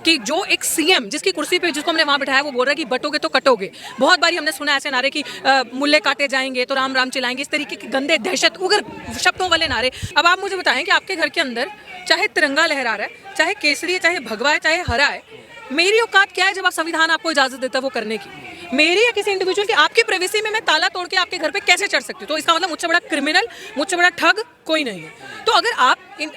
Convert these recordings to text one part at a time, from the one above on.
कि जो एक सीएम जिसकी कुर्सी पे जिसको हमने वहां बिठाया वो बोल रहा है कि बटोगे तो कटोगे। बहुत बारी हमने सुना ऐसे नारे कि मुल्ले काटे जाएंगे तो राम राम चिल्लाएंगे, इस तरीके के गंदे दहशत उग्र शब्दों वाले नारे। अब आप मुझे बताएं कि आपके घर के अंदर चाहे तिरंगा लहरा रहा है, चाहे केसरी है, चाहे भगवा है, चाहे हरा है, मेरी औकात क्या है जब आप संविधान आपको इजाजत देता है वो करने की? मेरी या किसी इंडिविजुअल की आपकी प्राइवेसी में मैं ताला तोड़ के आपके घर पे कैसे चढ़ सकती हूँ? तो इसका मतलब मुझसे बड़ा क्रिमिनल, मुझसे बड़ा ठग कोई नहीं है। तो अगर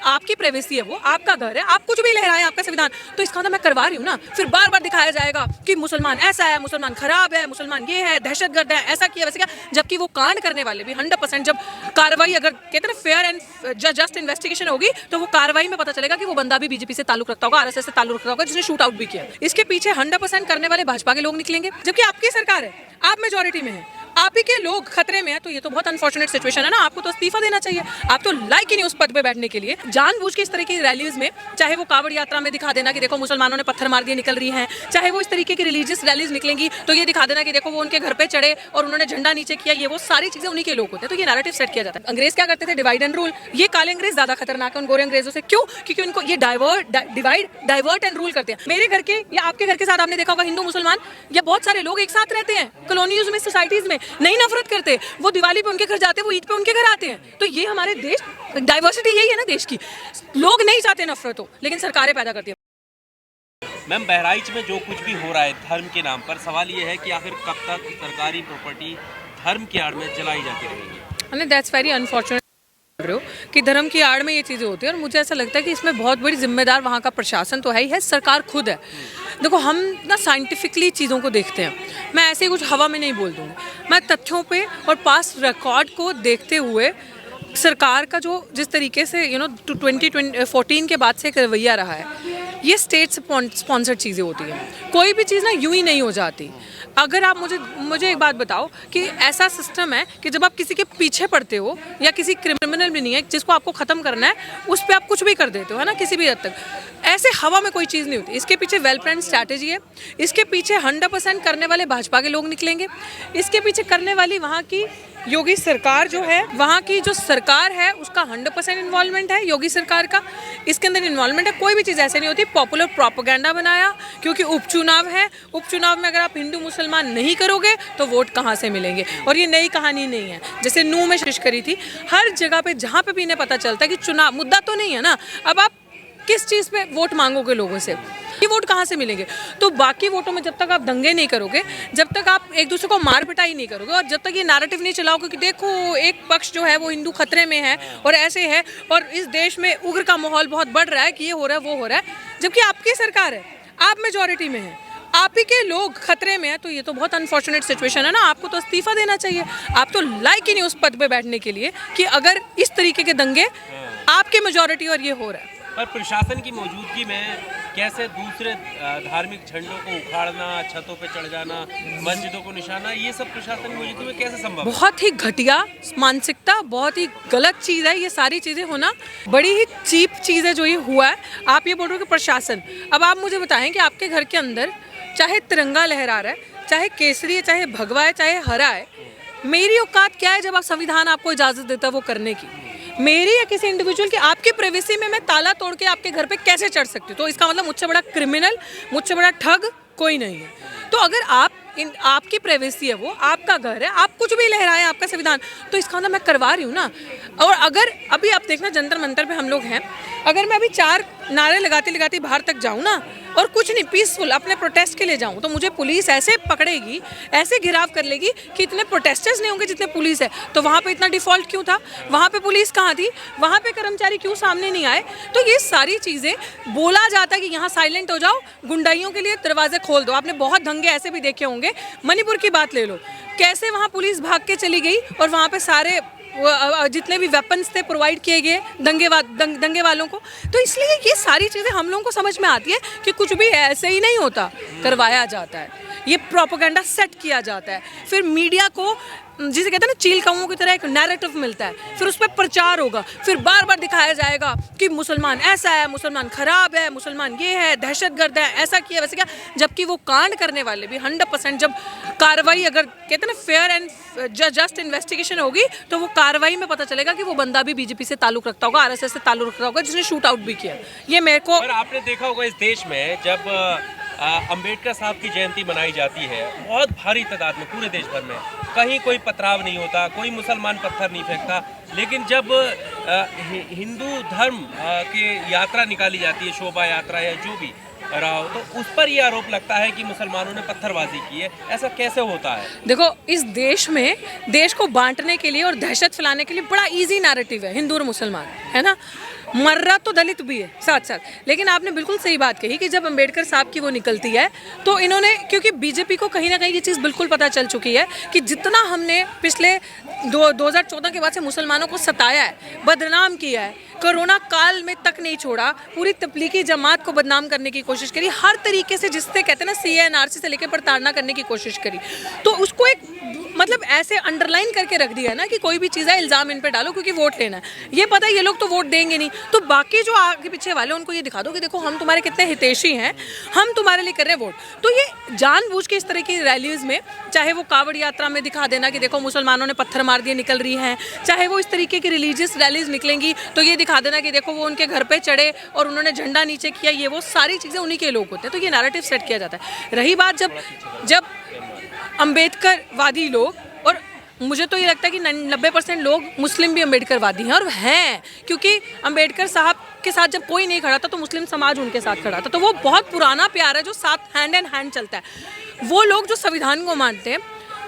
आपकी प्राइवेसी है, वो आपका घर है, आप कुछ भी लहराएं आपका संविधान, तो इसका मतलब मैं करवा रही हूँ ना। फिर बार बार दिखाया जाएगा कि मुसलमान ऐसा है, मुसलमान खराब है, मुसलमान ये है, दहशतगर्द है, ऐसा किया वैसे किया, जबकि वो कांड करने वाले भी 100% जब कार्रवाई, अगर कहते हैं फेयर एंड जस्ट इन्वेस्टिगेशन होगी तो वो कार्रवाई में पता चलेगा कि वो बंदा भी बीजेपी से ताल्लुक रखता होगा, आरएसएस से ताल्लुक रखता होगा, जिसने शूट आउट भी किया। इसके पीछे 100% करने वाले भाजपा के लोग निकलेंगे, जबकि आपकी सरकार है, आप मेजोरिटी में है, आप ही के लोग खतरे में है। तो ये तो बहुत अनफॉर्चुनेट सिचुएशन है ना। आपको तो इस्तीफा देना चाहिए। आप तो लायक ही नहीं उस पद पे बैठने के लिए। जानबूझ के इस तरह की रैलीज में, चाहे वो कांवड़ यात्रा में दिखा देना कि देखो मुसलमानों ने पत्थर मार दिए निकल रही हैं, चाहे वो इस तरीके की रिलीजियस रैलीज निकलेंगी तो ये दिखा देना कि देखो वो उनके घर पे चढ़े और उन्होंने झंडा नीचे किया, ये वो सारी चीजें उन्हीं के लोग होते हैं। तो ये नैरेटिव सेट किया जाता है। अंग्रेज क्या करते थे? Divide and rule. ये काले अंग्रेज ज्यादा खतरनाक है उन गोरे अंग्रेजों से। क्यों? क्योंकि उनको ये डाइवर्ट एंड रूल करते हैं। मेरे घर के या आपके घर के साथ आपने देखा होगा हिंदू मुसलमान या बहुत सारे लोग एक साथ रहते हैं कॉलोनीज में, सोसाइटीज में, नहीं नफरत करते। वो दिवाली पे उनके घर जाते हैं, वो ईद पे उनके घर आते हैं। तो ये हमारे देश, डाइवर्सिटी यही है ना देश की। लोग नहीं चाहते नफरत हो, लेकिन सरकारें पैदा करती है। मैम, बहराइच में जो कुछ भी हो रहा है धर्म के नाम पर, सवाल ये है कि आखिर कब तक सरकारी प्रॉपर्टी धर्म की आड़ में जलाई जाती रहेगी? दैट्स वेरी अनफॉर्चुनेट कि धर्म की आड़ में ये चीज़ें होती हैं। और मुझे ऐसा लगता है कि इसमें बहुत बड़ी जिम्मेदार वहाँ का प्रशासन तो है ही है, सरकार खुद है। देखो, हम ना साइंटिफिकली चीज़ों को देखते हैं। मैं ऐसे ही कुछ हवा में नहीं बोल दूँगी, मैं तथ्यों पे और पास्ट रिकॉर्ड को देखते हुए सरकार का जो जिस तरीके से 2014 के बाद से एक रवैया रहा है, ये स्टेट स्पॉन्सर्ड चीज़ें होती हैं। कोई भी चीज़ ना यूं ही नहीं हो जाती। अगर आप मुझे एक बात बताओ कि ऐसा सिस्टम है कि जब आप किसी के पीछे पड़ते हो, या किसी क्रिमिनल भी नहीं है जिसको आपको ख़त्म करना है, उस पर आप कुछ भी कर देते हो, है ना, किसी भी हद तक। ऐसे हवा में कोई चीज़ नहीं होती। इसके पीछे वेल प्लान स्ट्रैटेजी है। इसके पीछे 100% करने वाले भाजपा के लोग निकलेंगे। इसके पीछे करने वाली वहाँ की योगी सरकार जो है, वहाँ की जो सरकार है उसका 100% इन्वॉल्वमेंट है, योगी सरकार का इसके अंदर इन्वॉल्वमेंट है। कोई भी चीज़ ऐसे नहीं होती पॉपुलर प्रोपेगेंडा बनाया क्योंकि उपचुनाव है। उपचुनाव में अगर आप हिंदू मुसलमान नहीं करोगे तो वोट कहाँ से मिलेंगे? और ये नई कहानी नहीं है। जैसे नूह में शिश करी थी, हर जगह पे जहाँ पे भी इन्हें पता चलता है कि चुनाव मुद्दा तो नहीं है ना, अब आप किस चीज़ पे वोट मांगोगे लोगों से? ये वोट कहाँ से मिलेंगे? तो बाकी वोटों में जब तक आप दंगे नहीं करोगे, जब तक आप एक दूसरे को मार पिटाई नहीं करोगे, और जब तक ये नैरेटिव नहीं चलाओगे कि देखो एक पक्ष जो है वो हिंदू खतरे में है और ऐसे है और इस देश में उग्र का माहौल बहुत बढ़ रहा है कि ये हो रहा है वो हो रहा है, जबकि आपकी सरकार है, आप मेजोरिटी में है, आप ही के लोग खतरे में है, तो ये तो बहुत अनफॉर्चुनेट सिचुएशन है ना। आपको तो इस्तीफा देना चाहिए। आप तो लायक ही नहीं उस पद पे बैठने के लिए कि अगर इस तरीके के दंगे आपके मेजोरिटी और ये हो रहा है। पर प्रशासन की मौजूदगी में कैसे दूसरे धार्मिक झंडों को उखाड़ना, छतों पे चढ़ जाना, मस्जिदों को निशाना, ये सब प्रशासन की मौजूदगी में कैसे संभव है? बहुत ही घटिया मानसिकता, बहुत ही गलत चीज़ है ये सारी चीज़ें होना। बड़ी ही चीप चीज़ है जो ये हुआ है। आप ये बोल रहे हो कि प्रशासन। अब आप मुझे बताएं कि आपके घर के अंदर चाहे तिरंगा लहरा रहा है, चाहे केसरी है, चाहे भगवा है, चाहे हरा है, मेरी औकात क्या है जब आप संविधान आपको इजाज़त देता है वो करने की? मेरी या किसी इंडिविजुअल की आपकी प्राइवेसी में मैं ताला तोड़ के आपके घर पे कैसे चढ़ सकती हूँ? तो इसका मतलब मुझसे बड़ा क्रिमिनल, मुझसे बड़ा ठग कोई नहीं है। तो अगर आपकी प्राइवेसी है, वो आपका घर है, आप कुछ भी लहराएं आपका संविधान, तो इसका मतलब मैं करवा रही हूँ ना। और अगर अभी आप देखना जंतर मंतर पे हम लोग हैं, अगर मैं अभी 4 नारे लगाती लगाती बाहर तक जाऊँ ना और कुछ नहीं पीसफुल अपने प्रोटेस्ट के लिए जाऊँ, तो मुझे पुलिस ऐसे पकड़ेगी, ऐसे घिराव कर लेगी कि इतने प्रोटेस्टर्स नहीं होंगे जितने पुलिस है। तो वहाँ पे इतना डिफॉल्ट क्यों था? वहाँ पे पुलिस कहाँ थी? वहाँ पे कर्मचारी क्यों सामने नहीं आए? तो ये सारी चीज़ें बोला जाता है कि यहाँ साइलेंट हो जाओ, गुंडाइयों के लिए दरवाजे खोल दो। आपने बहुत दंगे ऐसे भी देखे होंगे। मणिपुर की बात ले लो, कैसे वहाँ पुलिस भाग के चली गई और वहाँ पे सारे जितने भी वेपन्स थे प्रोवाइड किए गए दंगे वालों को। तो इसलिए ये सारी चीज़ें हम लोगों को समझ में आती है कि कुछ भी ऐसे ही नहीं होता, करवाया जाता है, ये प्रोपेगेंडा सेट किया जाता है। फिर मीडिया को जिसे कहते हैं ना चील कौओं की तरह एक नैरेटिव मिलता है, फिर उस पर प्रचार होगा, फिर बार बार दिखाया जाएगा कि मुसलमान ऐसा है, मुसलमान खराब है, मुसलमान ये है, दहशतगर्द है, ऐसा किया वैसे क्या, जबकि वो कांड करने वाले भी 100% जब कार्रवाई, अगर कहते हैं ना फेयर एंड जस्ट इन्वेस्टिगेशन होगी तो वो कार्रवाई में पता चलेगा कि वो बंदा भी बीजेपी से ताल्लुक रखता होगा, आरएसएस से ताल्लुक रखता होगा, जिसने शूट आउट भी किया। ये मेरे को पर आपने देखा होगा इस देश में जब अंबेडकर साहब की जयंती मनाई जाती है, बहुत भारी तादाद में पूरे देश भर में, कहीं कोई पथराव नहीं होता, कोई मुसलमान पत्थर नहीं फेंकता, लेकिन जब हिंदू धर्म की यात्रा निकाली जाती है, शोभा यात्रा या जो भी रहा हो, तो उस पर यह आरोप लगता है कि मुसलमानों ने पत्थरबाजी की है। ऐसा कैसे होता है? देखो, इस देश में देश को बांटने के लिए और दहशत फैलाने के लिए बड़ा इजी नैरेटिव है हिंदू और मुसलमान, है ना। मर्रा तो दलित भी है साथ साथ, लेकिन आपने बिल्कुल सही बात कही कि जब अंबेडकर साहब की वो निकलती है तो इन्होंने, क्योंकि बीजेपी को कहीं ना कहीं ये चीज़ बिल्कुल पता चल चुकी है कि जितना हमने पिछले 2014 के बाद से मुसलमानों को सताया है, बदनाम किया है, कोरोना काल में तक नहीं छोड़ा, पूरी तबलीगी जमात को बदनाम करने की कोशिश करी, हर तरीके से, जिससे कहते हैं ना CA-NRC से लेकर प्रताड़ना करने की कोशिश करी, तो उसको एक मतलब ऐसे अंडरलाइन करके रख दिया ना कि कोई भी चीज़ है इल्ज़ाम इन पे डालो क्योंकि वोट लेना है। ये पता है ये लोग तो वोट देंगे नहीं, तो बाकी जो आगे पीछे वाले उनको ये दिखा दो कि देखो हम तुम्हारे कितने हितैषी हैं, हम तुम्हारे लिए कर रहे हैं वोट। तो ये जानबूझ के इस तरह की रैलीज में, चाहे वो कावड़ यात्रा में दिखा देना कि देखो मुसलमानों ने पत्थर मार दिए निकल रही हैं, चाहे वो इस तरीके की रिलीजियस रैलीज निकलेंगी तो ये दिखा देना कि देखो वो उनके घर पे चढ़े और उन्होंने झंडा नीचे किया, ये वो सारी चीज़ें उन्हीं के लोग होते हैं, तो ये नैरेटिव सेट किया जाता है। रही बात जब अम्बेडकरवादी लोग, और मुझे तो ये लगता है कि 90% लोग मुस्लिम भी अम्बेडकरवादी हैं, और हैं क्योंकि अम्बेडकर साहब के साथ जब कोई नहीं खड़ा था तो मुस्लिम समाज उनके साथ खड़ा था, तो वो बहुत पुराना प्यार है जो साथ हैंड इन हैंड चलता है। वो लोग जो संविधान को मानते हैं,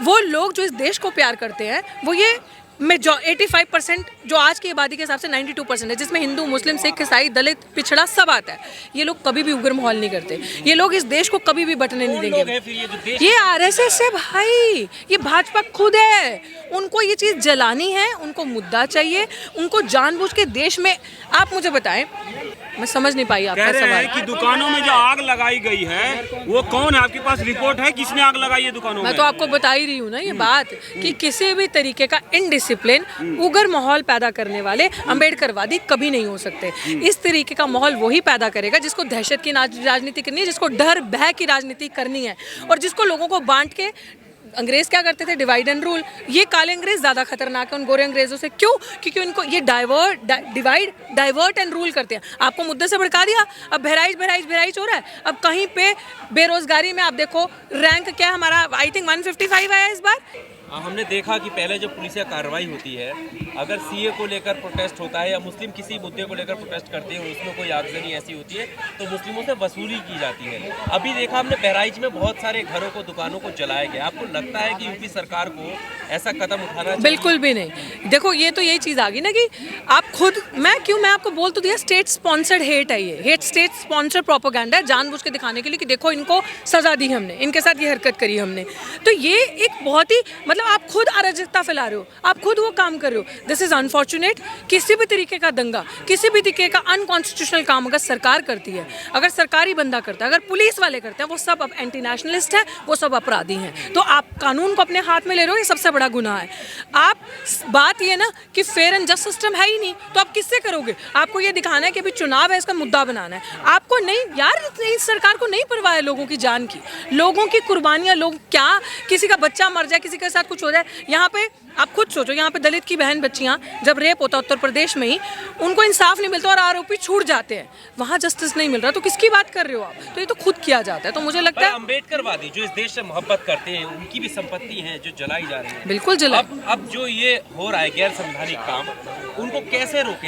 वो लोग जो इस देश को प्यार करते हैं, वो ये 85% जो आज की आबादी के हिसाब से 92% है, जिसमें हिंदू, मुस्लिम, सिख, ईसाई, दलित, पिछड़ा सब आता है। ये लोग कभी भी उग्र माहौल नहीं करते, ये लोग इस देश को कभी भी बटने नहीं देंगे। ये आरएसएस है भाई, ये भाजपा खुद है, उनको ये चीज़ जलानी है, उनको मुद्दा चाहिए, उनको जानबूझ के देश में। आप मुझे बताएं, मैं समझ नहीं पाई आपका सवाल। कि दुकानों में जो आग लगाई गई है वो कौन है? आपके पास रिपोर्ट है किसने आग लगाई है दुकानों में? मैं तो आपको बता ही रही हूँ ना ये बात कि किसी भी तरीके का इनडिसिप्लिन, उग्र माहौल पैदा करने वाले अम्बेडकरवादी कभी नहीं हो सकते। इस तरीके का माहौल वही पैदा करेगा जिसको दहशत की राजनीति करनी है, जिसको डर भय की राजनीति करनी है, और जिसको लोगों को बांट के। अंग्रेज क्या करते थे? Divide and rule. ये काले अंग्रेज ज़्यादा खतरनाक है उन गोरे अंग्रेजों से। क्यों? क्योंकि उनको ये डिवाइड, डाइवर्ट एंड रूल करते हैं। आपको मुद्दे से भड़का दिया, अब बहराइच हो रहा है। अब कहीं पे बेरोजगारी में आप देखो रैंक क्या है हमारा, आई थिंक 155 आया इस बार। हमने देखा कि पहले जब पुलिस कार्रवाई होती है, अगर सीए को लेकर प्रोटेस्ट होता है या मुस्लिम किसी मुद्दे को लेकर प्रोटेस्ट करते हैं और उसमें कोई आगजनी ऐसी होती है तो मुस्लिमों से वसूली की जाती है। अभी देखा हमने बहराइच में बहुत सारे घरों को, दुकानों को जलाया गया। आपको लगता है कि यूपी सरकार को ऐसा कदम उठाना चाहिए? बिल्कुल भी नहीं। देखो ये तो यही चीज़ आ गई ना कि आप खुद, मैं आपको बोल तो दिया, स्टेट स्पॉन्सर्ड हेट है ये, हेट स्टेट स्पॉन्सर्ड प्रोपेगेंडा है, जानबूझ के दिखाने के लिए कि देखो इनको सजा दी हमने, इनके साथ ये हरकत करी हमने। तो ये एक बहुत ही, मतलब आप खुद अराजकता फैला रहे हो, आप खुद वो काम कर रहे हो। This is unfortunate. किसी भी तरीके का दंगा, किसी भी तरीके का अनकॉन्स्टिट्यूशनल काम अगर सरकार करती है, अगर सरकारी बंदा करता है, अगर पुलिस वाले करते हैं, वो सब अब एंटी नेशनलिस्ट है, वो सब अपराधी हैं। तो आप कानून को अपने हाथ में ले रहे हो, ये सबसे बड़ा गुनाह है। आप, बात ये ना कि फेयर एंड जस्ट सिस्टम है ही नहीं, तो आप किससे करोगे? आपको ये दिखाना है कि अभी चुनाव है, इसका मुद्दा बनाना है। आपको नहीं यार, इस सरकार को नहीं परवाह है लोगों की जान की, लोगों की कुर्बानियां। लोग क्या, किसी का बच्चा मर जाए, किसी के साथ कुछ हो जाए, यहाँ पे आप खुद सोचो, यहाँ पे दलित की बहन बच्चियाँ जब रेप होता है उत्तर प्रदेश में ही, उनको इंसाफ नहीं मिलता और आरोपी छूट जाते हैं, वहाँ जस्टिस नहीं मिल रहा, तो किसकी बात कर रहे हो आप? तो ये तो खुद किया जाता है। तो मुझे लगता है अम्बेडकरवादी जो इस देश से मोहब्बत करते हैं, उनकी भी संपत्ति है जो जलाई जा रही है। बिल्कुल जला। अब जो ये हो रहा है गैर संवैधानिक काम, उनको कैसे रोके?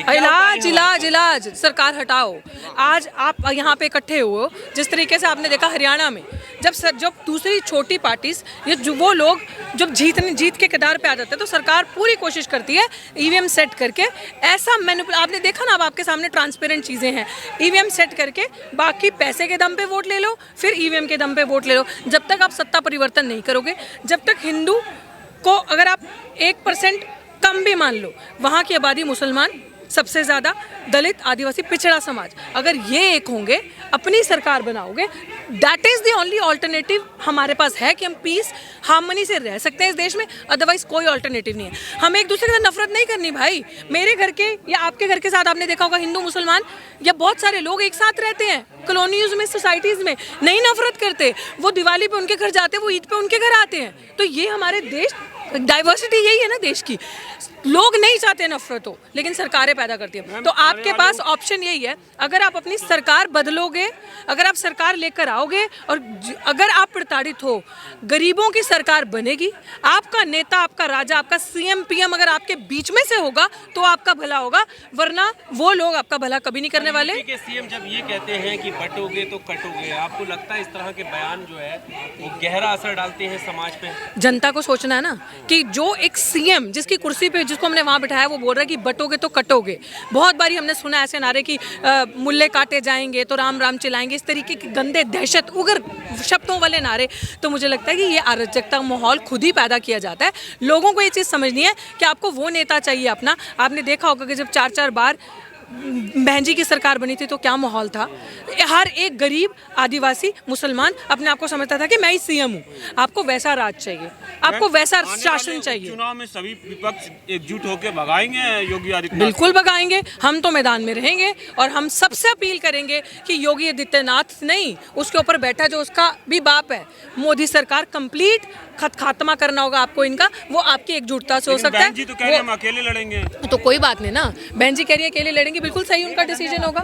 इलाज सरकार हटाओ। आज आप यहाँ पे इकट्ठे हो, जिस तरीके से आपने देखा हरियाणा में, जब दूसरी छोटी पार्टीज, ये जो वो लोग जब जीत के कगार पे आ जाते हैं, तो सरकार पूरी कोशिश करती है ईवीएम सेट करके, ऐसा आपने देखा ना, अब आपके सामने ट्रांसपेरेंट चीज़ें हैं, ईवीएम सेट करके बाकी पैसे के दम पे वोट ले लो, फिर ईवीएम के दम पे वोट ले लो। जब तक आप सत्ता परिवर्तन नहीं करोगे, जब तक हिंदू को अगर आप 1% कम भी मान लो, वहाँ की आबादी मुसलमान सबसे ज़्यादा दलित, आदिवासी, पिछड़ा समाज, अगर ये एक होंगे, अपनी सरकार बनाओगे, that is the only alternative हमारे पास है कि हम पीस हार्मनी से रह सकते हैं इस देश में। अदरवाइज कोई ऑल्टरनेटिव नहीं है। हमें एक दूसरे के साथ नफरत नहीं करनी भाई। मेरे घर के या आपके घर के साथ आपने देखा होगा हिंदू मुसलमान या बहुत सारे लोग एक साथ रहते हैं कॉलोनीज में, सोसाइटीज़ में, नहीं नफरत करते। वो दिवाली पे उनके घर जाते हैं, वो ईद पे उनके घर आते हैं। तो ये हमारे देश, डाइवर्सिटी यही है ना देश की। लोग नहीं चाहते नफरत हो, लेकिन सरकारें पैदा करती हैं। तो आपके पास ऑप्शन यही है, अगर आप अपनी सरकार बदलोगे, अगर आप सरकार लेकर आओगे और अगर आप प्रताड़ित हो, गरीबों की सरकार बनेगी, आपका नेता, आपका राजा, आपका सीएम पीएम अगर आपके बीच में से होगा तो आपका भला होगा, वरना वो लोग आपका भला कभी नहीं करने वाले। यूपी के सीएम जब ये कहते हैं कि बटोगे तो कटोगे, आपको लगता है इस तरह के बयान जो है वो गहरा असर डालते हैं समाज पे? जनता को सोचना है ना कि जो एक सीएम जिसकी कुर्सी पे, जिसको हमने वहाँ बिठाया, वो बोल रहा है कि बटोगे तो कटोगे। बहुत बारी हमने सुना ऐसे नारे कि मुल्ले काटे जाएंगे तो राम राम चिल्लाएंगे, इस तरीके के गंदे, दहशत उगर शब्दों वाले नारे। तो मुझे लगता है कि ये अराजकता माहौल खुद ही पैदा किया जाता है। लोगों को ये चीज़ समझनी है कि आपको वो नेता चाहिए अपना। आपने देखा होगा कि जब 4-4 बार बहन जी की सरकार बनी थी तो क्या माहौल था। हर एक गरीब, आदिवासी, मुसलमान अपने आप को समझता था कि मैं ही सीएम हूँ। आपको वैसा राज चाहिए, आपको वैसा शासन चाहिए। चुनाव में सभी विपक्ष एकजुट होकर भगाएंगे योगी आदित्यनाथ? बिल्कुल भगाएंगे। हम तो मैदान में रहेंगे और हम सबसे अपील करेंगे कि योगी आदित्यनाथ नहीं, उसके ऊपर बैठा जो उसका भी बाप है, मोदी सरकार कंप्लीट खात्मा करना होगा आपको इनका। वो आपकी एकजुटता से हो सकता है। बहन जी तो कह रहे हैं हम अकेले लड़ेंगे। तो कोई बात नहीं ना, बहन जी कह रही है अकेले लड़ेंगे, बिल्कुल सही उनका डिसीजन होगा।